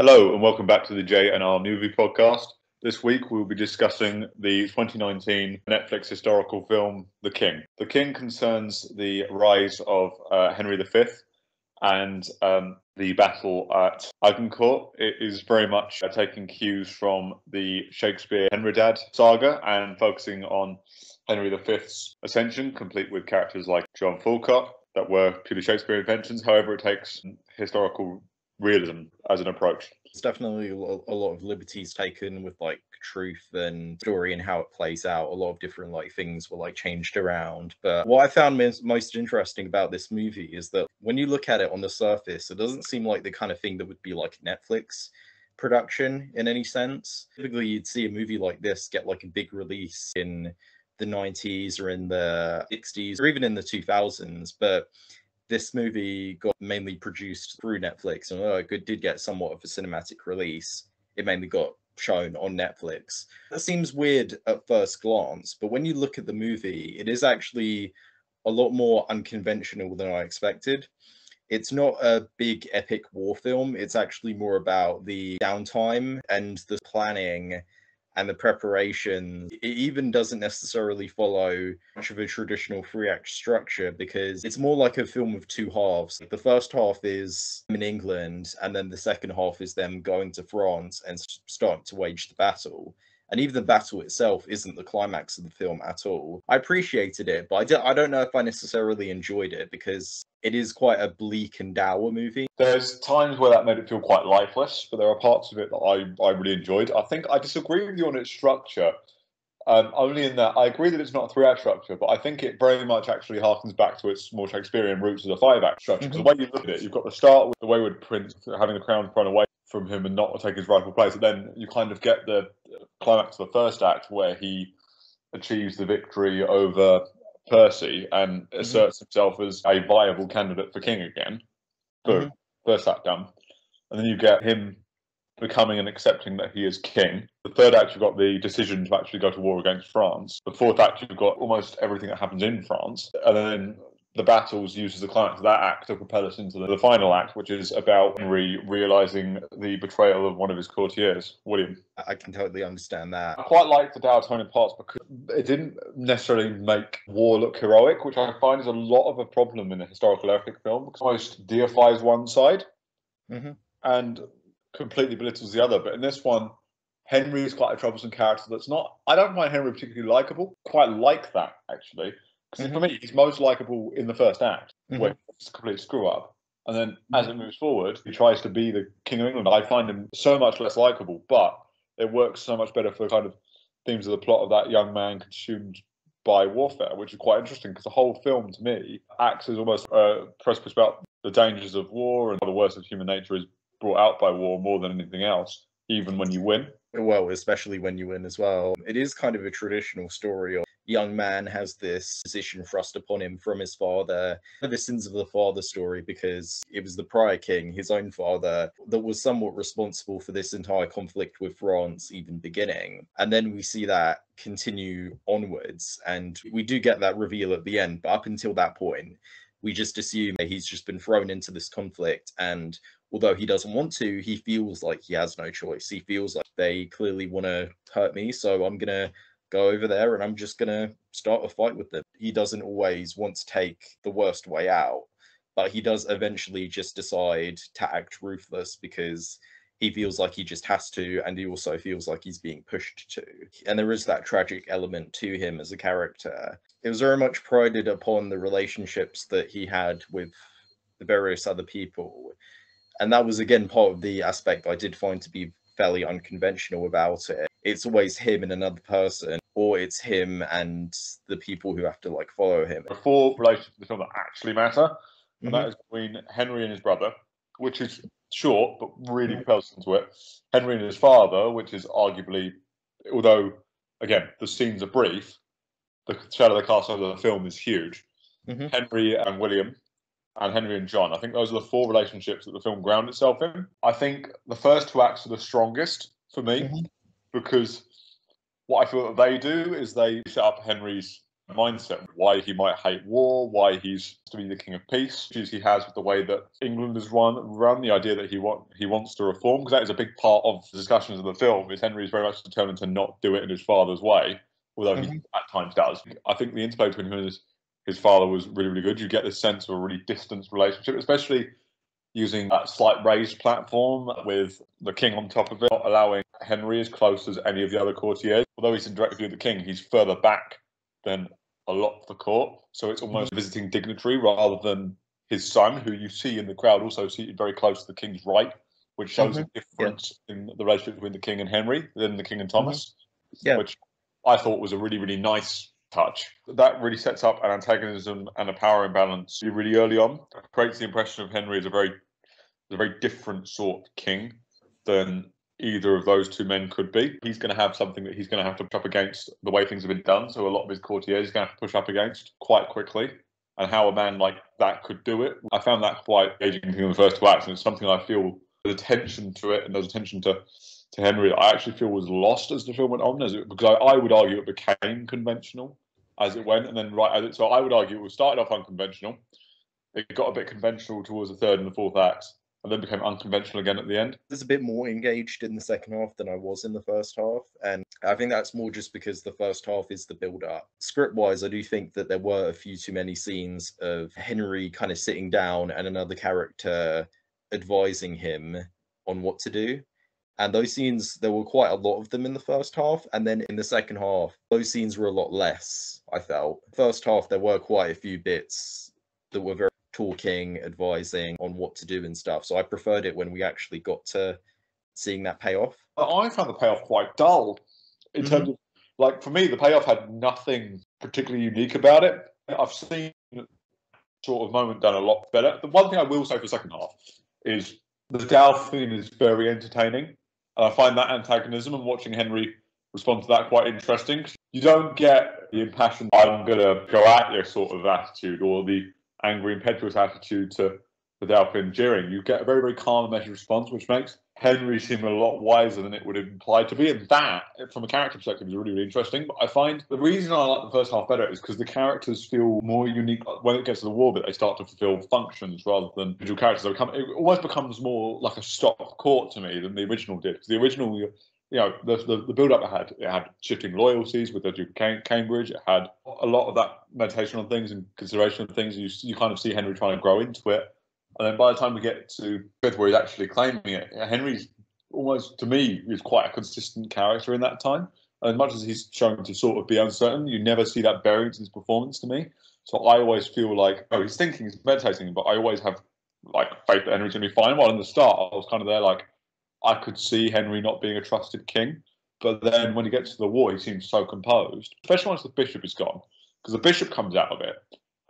Hello and welcome back to the J&R Movie Podcast. This week we'll be discussing the 2019 Netflix historical film, The King. The King concerns the rise of Henry V and the battle at Agincourt. It is very much taking cues from the Shakespeare Henrietta saga and focusing on Henry V's ascension, complete with characters like John Falkirk that were purely Shakespeare inventions. However, it takes historical realism as an approach. There's definitely a lot of liberties taken with like truth and story and how it plays out. A lot of different things were changed around. But what I found most interesting about this movie is that when you look at it on the surface, it doesn't seem like the kind of thing that would be like Netflix production in any sense. Typically, you'd see a movie like this get like a big release in the 90s or in the 60s or even in the 2000s. But this movie got mainly produced through Netflix, and although it did get somewhat of a cinematic release, it mainly got shown on Netflix. That seems weird at first glance, but when you look at the movie, it is actually a lot more unconventional than I expected. It's not a big epic war film. It's actually more about the downtime and the planning and the preparation. It even doesn't necessarily follow much of a traditional three-act structure because it's more like a film of two halves. The first half is in England, and then the second half is them going to France and starting to wage the battle. And even the battle itself isn't the climax of the film at all. I appreciated it, but I don't know if I necessarily enjoyed it because it is quite a bleak and dour movie. There's times where that made it feel quite lifeless, but there are parts of it that I really enjoyed. I think I disagree with you on its structure, only in that I agree that it's not a three-act structure, but I think it very much actually harkens back to its more Shakespearean roots as a five-act structure. Because the way you look at it, you've got the start with the Wayward Prince having the crown thrown away from him and not take his rightful place, and then you kind of get the climax of the first act where he achieves the victory over Percy and asserts himself as a viable candidate for king again. Boom, first act done. And then you get him becoming and accepting that he is king. The third act, you've got the decision to actually go to war against France. The fourth act, you've got almost everything that happens in France. And then the battles used as the climax of that act to propel us into the final act, which is about Henry realising the betrayal of one of his courtiers, William. I can totally understand that. I quite like the dour tone in parts because it didn't necessarily make war look heroic, which I find is a lot of a problem in a historical epic film because it almost deifies one side and completely belittles the other. But in this one, Henry is quite a troublesome character that's not... I don't find Henry particularly likeable. Quite like that, actually. Because for me, he's most likeable in the first act, where it's a complete screw-up. And then as it moves forward, he tries to be the King of England. I find him so much less likeable, but it works so much better for the kind of themes of the plot of that young man consumed by warfare, which is quite interesting because the whole film, to me, acts as almost a precipice about the dangers of war and how the worst of human nature is brought out by war more than anything else, even when you win. Well, especially when you win as well. It is kind of a traditional story of young man has this position thrust upon him from his father, the sins of the father story, because it was the prior king, his own father, that was somewhat responsible for this entire conflict with France even beginning. And then we see that continue onwards, and we do get that reveal at the end, but up until that point, we just assume that he's just been thrown into this conflict, and although he doesn't want to, he feels like he has no choice. He feels like they clearly want to hurt me, so I'm going to go over there and I'm just going to start a fight with them. He doesn't always want to take the worst way out, but he does eventually just decide to act ruthless because he feels like he just has to, and he also feels like he's being pushed to. And there is that tragic element to him as a character. It was very much prided upon the relationships that he had with the various other people. And that was, again, part of the aspect I did find to be fairly unconventional about it. It's always him and another person, or it's him and the people who have to follow him. There are four relationships in the film that actually matter, and that is between Henry and his brother, which is short but really propels into it. Henry and his father, which is arguably, although again the scenes are brief, the shadow of the castle of the film is huge. Henry and William, and Henry and John. I think those are the four relationships that the film grounds itself in. I think the first two acts are the strongest for me because what I feel that they do is they set up Henry's mindset, why he might hate war, why he's to be the king of peace, issues he has with the way that England is run, the idea that he wants to reform, because that is a big part of the discussions of the film, is Henry is very much determined to not do it in his father's way, although he at times does. I think the interplay between him and his father was really, really good. You get this sense of a really distant relationship, especially using that slight raised platform with the king on top of it, not allowing Henry as close as any of the other courtiers. Although he's in direct view of the king, he's further back than a lot of the court. So it's almost a visiting dignitary rather than his son, who you see in the crowd also seated very close to the king's right, which shows a difference in the relationship between the king and Henry than the king and Thomas, which I thought was a really, really nice touch. That really sets up an antagonism and a power imbalance really early on. It creates the impression of Henry as a very different sort of king than either of those two men could be. He's going to have something that he's going to have to push up against the way things have been done. So a lot of his courtiers he's going to have to push up against quite quickly. And how a man like that could do it, I found that quite engaging in the first two acts. And it's something I feel there's attention to it, and there's attention to Henry that I actually feel was lost as the film went on, because I would argue it became conventional as it went, and then so I would argue it started off unconventional. It got a bit conventional towards the third and the fourth act, and then became unconventional again at the end. I was a bit more engaged in the second half than I was in the first half, and I think that's more just because the first half is the build-up. Script-wise, I do think that there were a few too many scenes of Henry kind of sitting down and another character advising him on what to do. And those scenes, there were quite a lot of them in the first half. And then in the second half, those scenes were a lot less, I felt. First half, there were quite a few bits that were very talking, advising on what to do and stuff. So I preferred it when we actually got to seeing that payoff. I found the payoff quite dull. In terms of, like, for me, the payoff had nothing particularly unique about it. I've seen sort of moment done a lot better. The one thing I will say for the second half is the Delphine is very entertaining. And I find that antagonism and watching Henry respond to that quite interesting. You don't get the impassioned, I'm going to go at you sort of attitude, or the angry, impetuous attitude to the Delphine jeering. You get a very, very calm and measured response, which makes Henry seem a lot wiser than it would imply to be. And that, from a character perspective, is really, really interesting. But I find the reason I like the first half better is because the characters feel more unique. When it gets to the war bit, they start to fulfill functions rather than individual characters. It almost becomes more like a stop court to me than the original did. Because the original, the build-up it had shifting loyalties with the Duke of Cambridge. It had a lot of that meditation on things and consideration of things. You kind of see Henry trying to grow into it. And then by the time we get to Fifth, where he's actually claiming it, Henry's almost, to me, is quite a consistent character in that time. And as much as he's shown to sort of be uncertain, you never see that variance in his performance to me. So I always feel like, he's thinking, he's meditating, but I always have like faith that Henry's going to be fine. While in the start, I was kind of there like, I could see Henry not being a trusted king. But then when he gets to the war, he seems so composed, especially once the bishop is gone, because the bishop comes out of it.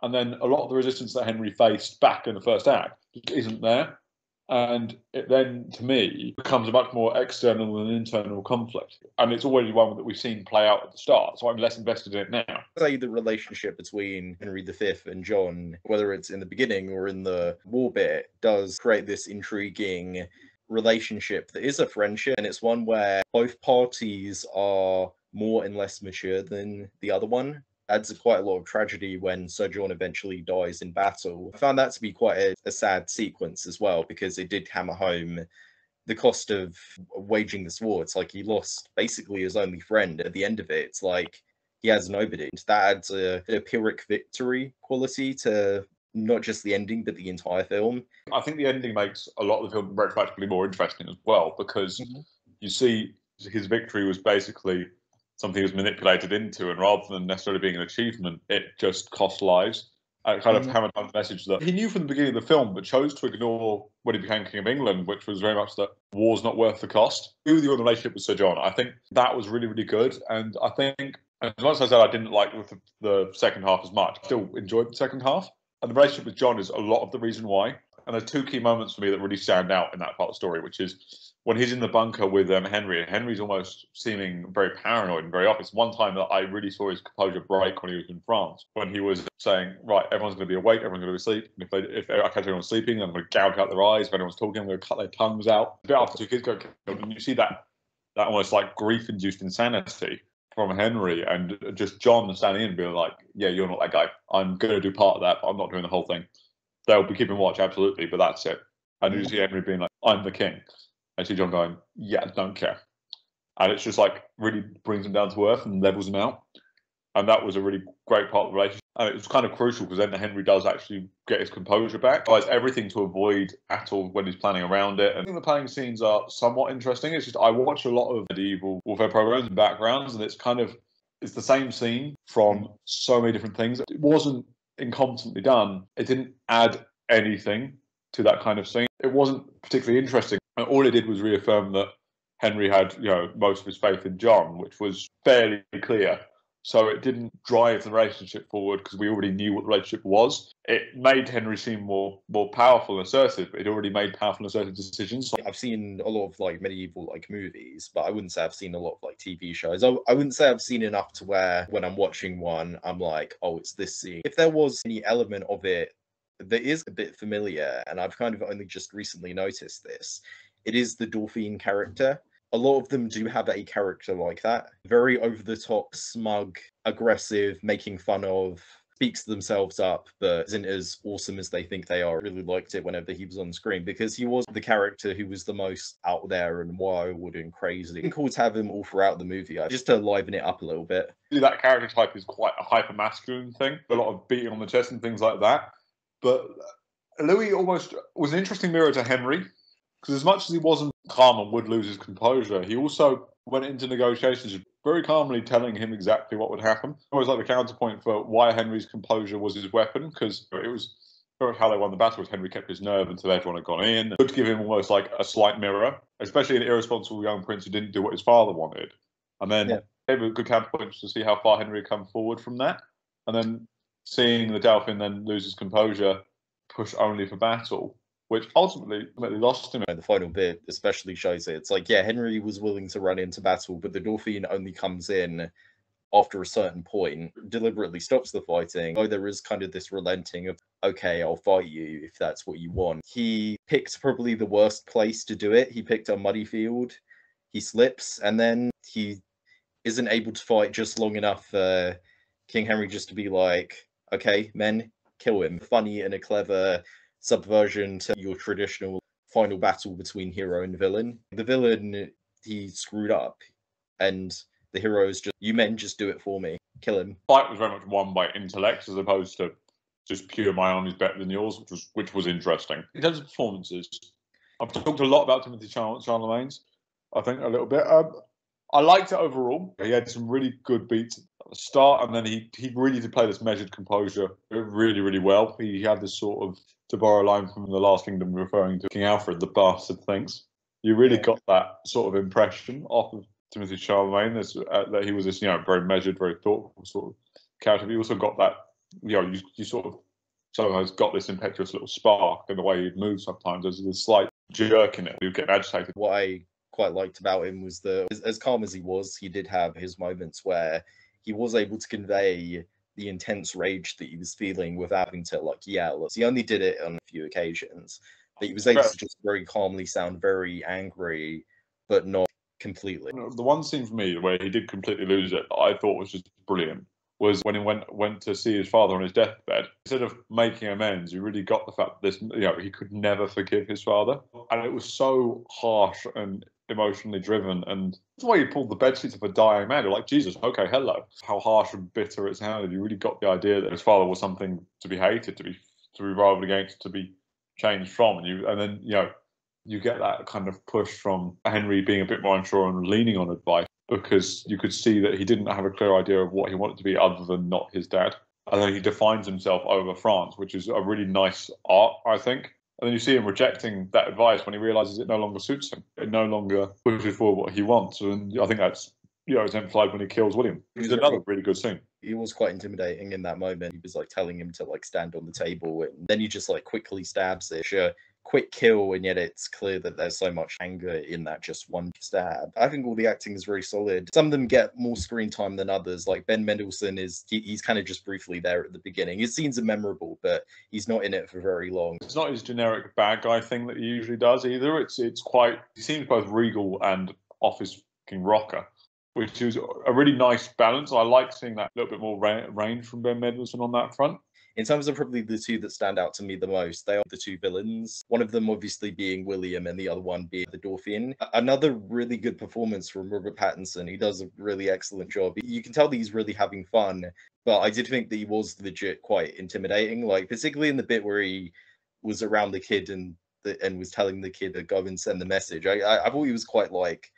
And then a lot of the resistance that Henry faced back in the first act isn't there. And it then, to me, becomes a much more external than internal conflict. And it's already one that we've seen play out at the start. So I'm less invested in it now. I say the relationship between Henry V and John, whether it's in the beginning or in the war bit, does create this intriguing relationship that is a friendship. And it's one where both parties are more and less mature than the other one. Adds quite a lot of tragedy when Sir John eventually dies in battle. I found that to be quite a sad sequence as well, because it did hammer home the cost of waging this war. It's like he lost basically his only friend at the end of it. It's like he has nobody. That adds a Pyrrhic victory quality to not just the ending, but the entire film. I think the ending makes a lot of the film retrospectively more interesting as well, because you see his victory was basically something he was manipulated into, and rather than necessarily being an achievement, it just cost lives. It kind of hammered home the message that he knew from the beginning of the film, but chose to ignore when he became King of England, which was very much that war's not worth the cost. I agree with you on the relationship with Sir John. I think that was really, really good. And I think, as much as I said I didn't like the second half as much, I still enjoyed the second half. And the relationship with John is a lot of the reason why. And there's two key moments for me that really stand out in that part of the story, which is when he's in the bunker with Henry, and Henry's almost seeming very paranoid and very off. It's one time that I really saw his composure break when he was in France, when he was saying, right, everyone's going to be awake, everyone's going to be asleep. And if I catch anyone sleeping, I'm going to gouge out their eyes. If anyone's talking, I'm going to cut their tongues out. A bit after two kids go killed, and you see that almost like grief-induced insanity. from Henry, and just John standing in and being like, "Yeah, you're not that guy. I'm going to do part of that, but I'm not doing the whole thing." They'll be keeping watch, absolutely, but that's it. And you see Henry being like, "I'm the king," and see John going, "Yeah, don't care." And it's just like really brings him down to earth and levels him out. And that was a really great part of the relationship. And it was kind of crucial because then Henry does actually get his composure back. He does everything to avoid battle when he's planning around it. And I think the planning scenes are somewhat interesting. It's just I watch a lot of medieval warfare programs and backgrounds, and it's the same scene from so many different things. It wasn't incompetently done. It didn't add anything to that kind of scene. It wasn't particularly interesting. And all it did was reaffirm that Henry had, most of his faith in John, which was fairly clear. So it didn't drive the relationship forward because we already knew what the relationship was. It made Henry seem more powerful and assertive, but he'd already made powerful and assertive decisions. I've seen a lot of like medieval like movies, but I wouldn't say I've seen a lot of like TV shows. I wouldn't say I've seen enough to where when I'm watching one, I'm like, oh, it's this scene. If there was any element of it that is a bit familiar, and I've kind of only just recently noticed this, it is the Dauphine character. A lot of them do have a character like that. Very over the top, smug, aggressive, making fun of, speaks themselves up, but isn't as awesome as they think they are. I really liked it whenever he was on screen because he was the character who was the most out there and wild and crazy. And cool to have him all throughout the movie, just to liven it up a little bit. That character type is quite a hyper masculine thing, a lot of beating on the chest and things like that. But Louis almost was an interesting mirror to Henry. Because as much as he wasn't calm and would lose his composure, he also went into negotiations very calmly telling him exactly what would happen. Always like the counterpoint for why Henry's composure was his weapon, because it was how they won the battle was Henry kept his nerve until everyone had gone in. It would give him almost like a slight mirror, especially an irresponsible young prince who didn't do what his father wanted. And then gave a good counterpoint to see how far Henry had come forward from that. And then seeing the Dauphin then lose his composure, push only for battle, which ultimately lost him. The final bit especially shows it. It's like, Henry was willing to run into battle, but the Dauphine only comes in after a certain point, deliberately stops the fighting. Oh, there is kind of this relenting of, okay, I'll fight you if that's what you want. He picked probably the worst place to do it. He picked a muddy field. He slips, and then he isn't able to fight just long enough for King Henry just to be like, okay, men, kill him. Funny and a clever subversion to your traditional final battle between hero and villain. The villain, he screwed up, and the hero is just, you men just do it for me. Kill him. Fight was very much won by intellect as opposed to just pure my army's better than yours, which was interesting. In terms of performances, I've talked a lot about Timothy Chalamet's, I think, a little bit. I liked it overall. He had some really good beats at the start, and then he really did play this measured composure really, really well. He had this sort of, to borrow a line from The Last Kingdom, referring to King Alfred, the bastard thinks. You really got that sort of impression off of Timothy Chalamet, that he was this, very measured, very thoughtful sort of character. But you also got that, you sort of sometimes got this impetuous little spark in the way he'd move sometimes. There's a slight jerk in it. He'd get agitated. What I quite liked about him was as calm as he was, he did have his moments where he was able to convey the intense rage that he was feeling without having to yell. He only did it on a few occasions, but he was able to just very calmly sound very angry, but not completely. The one scene for me where he did completely lose it, that I thought was just brilliant, was when he went to see his father on his deathbed. Instead of making amends, you really got the fact that he could never forgive his father, and it was so harsh and emotionally driven. And the way he pulled the bedsheets of a dying man, you're like, Jesus, okay, hello. How harsh and bitter it sounded. You really got the idea that his father was something to be hated, to be rivaled against, to be changed from, and then you get that kind of push from Henry being a bit more unsure and leaning on advice, because you could see that he didn't have a clear idea of what he wanted to be other than not his dad. And then he defines himself over France, which is a really nice art, I think. And then you see him rejecting that advice when he realizes it no longer suits him. It no longer pushes forward what he wants. And I think that's, exemplified when he kills William, which is another really good scene. He was quite intimidating in that moment. He was telling him to stand on the table, and then he just quickly stabs it. Sure, quick kill, and yet it's clear that there's so much anger in that just one stab. I think all the acting is very solid. Some of them get more screen time than others. Like Ben Mendelsohn he's kind of just briefly there at the beginning. His scenes are memorable, but he's not in it for very long. It's not his generic bad guy thing that he usually does either. He seems both regal and off his fucking rocker. which is a really nice balance. I like seeing that little bit more range from Ben Mendelsohn on that front. In terms of probably the two that stand out to me the most, they are the two villains. One of them obviously being William and the other one being the Dorfian. Another really good performance from Robert Pattinson. He does a really excellent job. You can tell that he's really having fun, but I did think that he was legit quite intimidating, like particularly in the bit where he was around the kid and was telling the kid to go and send the message. I thought he was quite like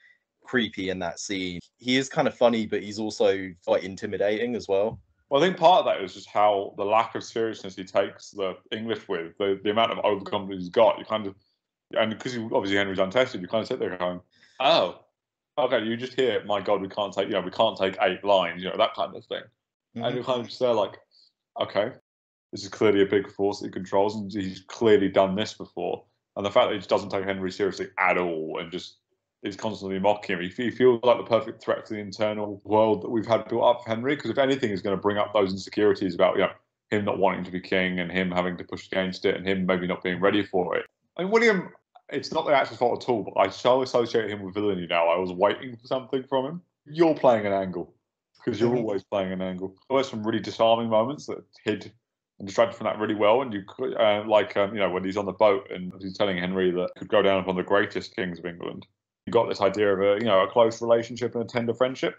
creepy in that scene. He is kind of funny, but he's also quite intimidating as well. Well, I think part of that is just how the lack of seriousness he takes the English with, the amount of overconfidence he's got. You kind of, and because obviously Henry's untested, you kind of sit there going, "Oh, okay, you just hear, my God, we can't take 8 lines, that kind of thing," and you're kind of just there like, okay, this is clearly a big force that he controls, and he's clearly done this before, and the fact that he just doesn't take Henry seriously at all, and just is constantly mocking him. He feels like the perfect threat to the internal world that we've had built up for Henry, because if anything is going to bring up those insecurities about him not wanting to be king and him having to push against it and him maybe not being ready for it. I mean, William, it's not the actor's fault at all, but I so associate him with villainy now. I was waiting for something from him. You're playing an angle, because you're always playing an angle. There were some really disarming moments that hid and distracted from that really well. And you could, when he's on the boat and he's telling Henry that could go down upon the greatest kings of England. You got this idea of a close relationship and a tender friendship,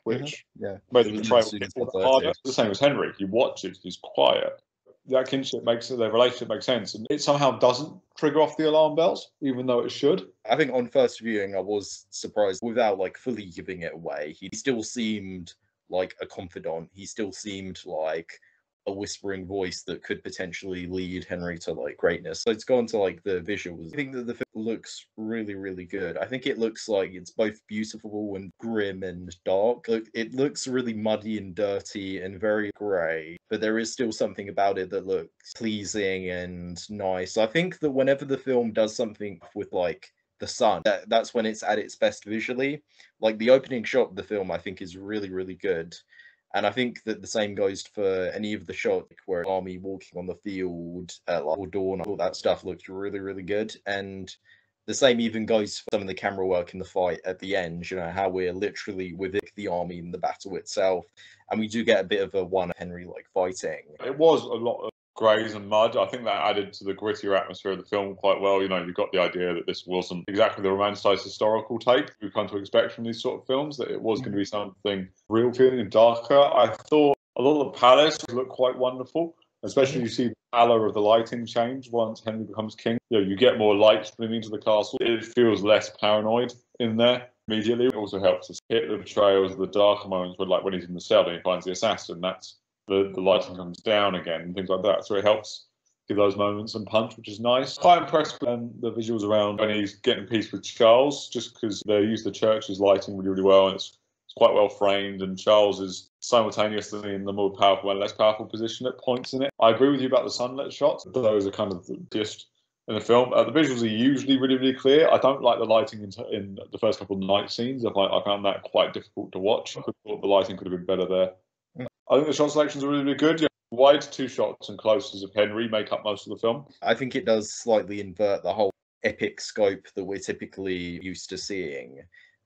which made the betrayal harder. The same as Henry. He watches, he's quiet. That kinship their relationship makes sense, and it somehow doesn't trigger off the alarm bells, even though it should. I think on first viewing, I was surprised without like fully giving it away. He still seemed like a confidant. He still seemed like a whispering voice that could potentially lead Henry to like greatness. So let's go on to like the visuals. I think that the film looks really, really good. I think it looks like it's both beautiful and grim and dark. It looks really muddy and dirty and very grey, but there is still something about it that looks pleasing and nice. I think that whenever the film does something with like the sun, that's when it's at its best visually. Like the opening shot of the film, I think is really, really good. And I think that the same goes for any of the shots where army walking on the field or dawn, all that stuff looks really, really good. And the same even goes for some of the camera work in the fight at the end, how we're literally with the army in the battle itself. And we do get a bit of a one Henry like fighting. It was a lot of greys and mud. I think that added to the grittier atmosphere of the film quite well. You got the idea that this wasn't exactly the romanticized historical take we come to expect from these sort of films, that it was going to be something real feeling and darker. I thought a lot of the palace looked quite wonderful, especially you see the pallor of the lighting change once Henry becomes king. You get more light streaming into the castle. It feels less paranoid in there immediately. It also helps us hit the betrayals of the darker moments when he's in the cell and he finds the assassin. That's the lighting comes down again and things like that. So it helps give those moments some punch, which is nice. Quite impressed with the visuals around when he's getting peace with Charles, just because they use the church's lighting really, really well, and it's quite well framed, and Charles is simultaneously in the more powerful and less powerful position at points in it. I agree with you about the sunlit shots. Those are kind of just in the film. The visuals are usually really, really clear. I don't like the lighting in the first couple of night scenes. I found that quite difficult to watch. I thought the lighting could have been better there. I think the shot selections are really, really good. Wide two shots and closes of Henry make up most of the film. I think it does slightly invert the whole epic scope that we're typically used to seeing.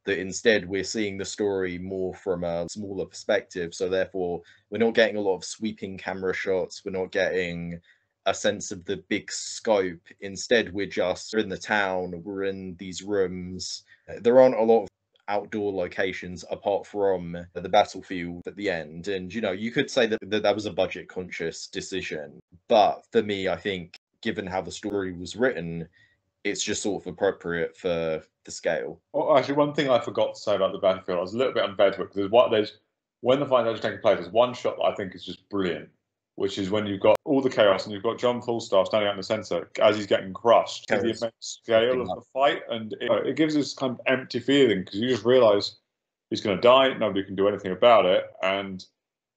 That instead we're seeing the story more from a smaller perspective. So therefore, we're not getting a lot of sweeping camera shots. We're not getting a sense of the big scope. Instead, we're in the town. We're in these rooms. There aren't a lot of outdoor locations apart from the battlefield at the end, and you could say that was a budget conscious decision, but for me, I think given how the story was written, it's just sort of appropriate for the scale. Well, actually, one thing I forgot to say about the battlefield, I was a little bit unfair to it, because when the fight is taking place, there's one shot that I think is just brilliant, which is when you've got all the chaos and you've got John Falstaff standing out in the centre as he's getting crushed. The immense scale of the fight, and it gives this kind of empty feeling, because you just realise he's going to die, nobody can do anything about it, and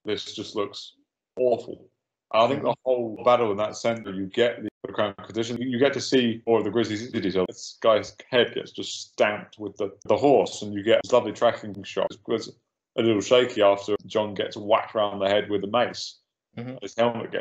this just looks awful. I think the whole battle in that centre, you get the crown condition, you get to see more of the grisly city. So this guy's head gets just stamped with the horse, and you get this lovely tracking shot. It's a little shaky after John gets whacked around the head with a mace. His helmet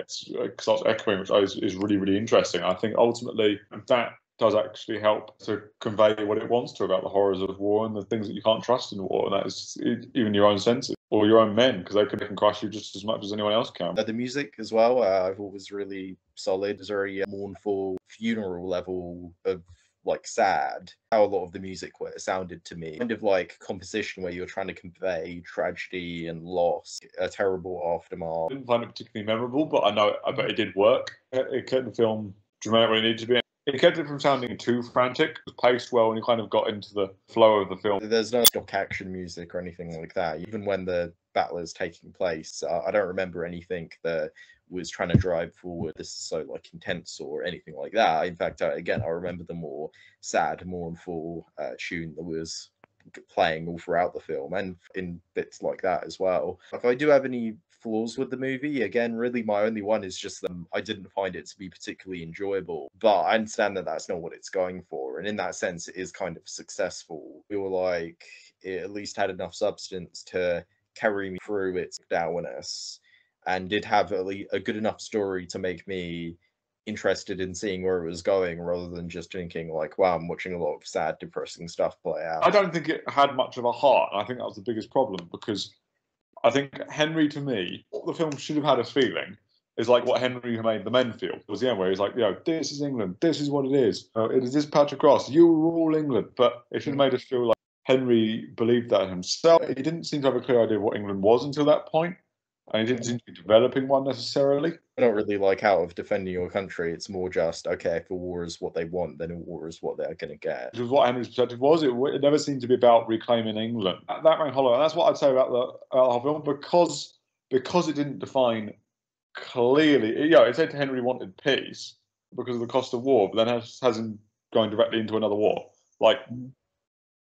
starts echoing, which is really, really interesting. I think ultimately that does actually help to convey what it wants to about the horrors of war and the things that you can't trust in war, and that is even your own senses or your own men, because they can crush you just as much as anyone else can. The music as well, I thought was really solid. It's very mournful, funeral level of like sad. How a lot of the music sounded to me, kind of like composition where you're trying to convey tragedy and loss, a terrible aftermath. I didn't find it particularly memorable, but I bet it did work. It kept the film dramatic when it needed to be. It kept it from sounding too frantic. It was paced well, and you kind of got into the flow of the film. There's no stock action music or anything like that. Even when the battle is taking place, I don't remember anything that was trying to drive forward this is so like intense or anything like that. In fact, again, I remember the more sad, mournful tune that was playing all throughout the film and in bits like that as well. If I do have any flaws with the movie, again, really my only one is just that I didn't find it to be particularly enjoyable, but I understand that that's not what it's going for, and in that sense it is kind of successful. We were like, it at least had enough substance to carry me through its dourness and did have a good enough story to make me interested in seeing where it was going rather than just thinking like, wow, I'm watching a lot of sad, depressing stuff play out. I don't think it had much of a heart, and I think that was the biggest problem, because I think Henry, to me, what the film should have had us feeling is like what Henry made the men feel. It was the end where he's like, this is England, this is what it is. It is this patch of grass, you rule England. But it should have made us feel like Henry believed that himself. He didn't seem to have a clear idea of what England was until that point, and he didn't seem to be developing one necessarily. I don't really like out of defending your country. It's more just, okay, if a war is what they want, then a war is what they're going to get. Which was what Henry's perspective was. It never seemed to be about reclaiming England. That rang hollow, and that's what I'd say about the whole film, because it didn't define clearly. It said Henry wanted peace because of the cost of war, but then has him going directly into another war. Like,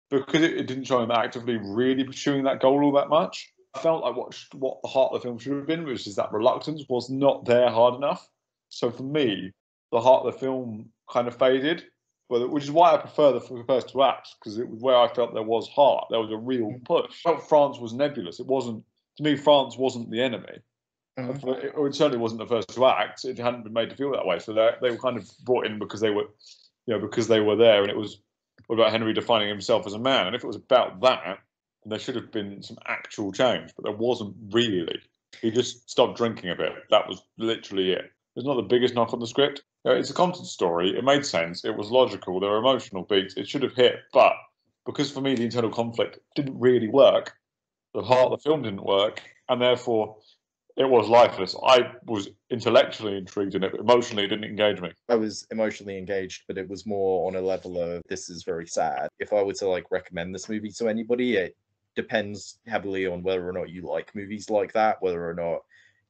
because it didn't show him actively really pursuing that goal all that much. I felt like what the heart of the film should have been, which is that reluctance was not there hard enough. So for me, the heart of the film kind of faded, which is why I prefer the first two acts, because it was where I felt there was heart. There was a real push. I felt France was nebulous. It wasn't, to me, France wasn't the enemy. It certainly wasn't the first two acts. It hadn't been made to feel that way. So they were kind of brought in because they were, because they were there, and it was about Henry defining himself as a man. And if it was about that, there should have been some actual change, but there wasn't really. He just stopped drinking a bit. That was literally it. It's not the biggest knock on the script. It's a competent story. It made sense. It was logical. There were emotional beats. It should have hit, but because for me the internal conflict didn't really work, the heart of the film didn't work, and therefore it was lifeless. I was intellectually intrigued in it, but emotionally it didn't engage me. I was emotionally engaged, but it was more on a level of, this is very sad. If I were to like recommend this movie to anybody, it depends heavily on whether or not you like movies like that, whether or not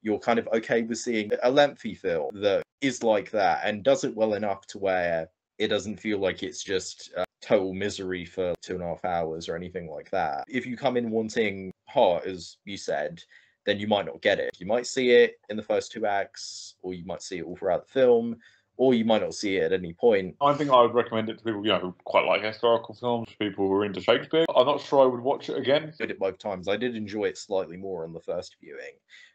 you're kind of okay with seeing a lengthy film that is like that and does it well enough to where it doesn't feel like it's just total misery for 2.5 hours or anything like that. If you come in wanting heart, as you said, then you might not get it. You might see it in the first two acts, or you might see it all throughout the film, or you might not see it at any point. I think I would recommend it to people, who quite like historical films, people who are into Shakespeare. I'm not sure I would watch it again. I did it both times. I did enjoy it slightly more on the first viewing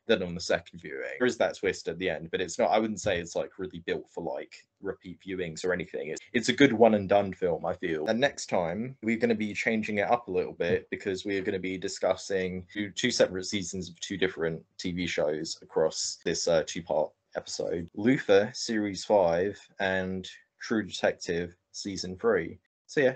than on the second viewing. There is that twist at the end, but it's not, I wouldn't say it's like really built for like repeat viewings or anything. It's a good one and done film, I feel. And next time we're going to be changing it up a little bit, because we're going to be discussing two separate seasons of two different TV shows across this two-part episode: Luther Series 5 and True Detective Season 3. See ya.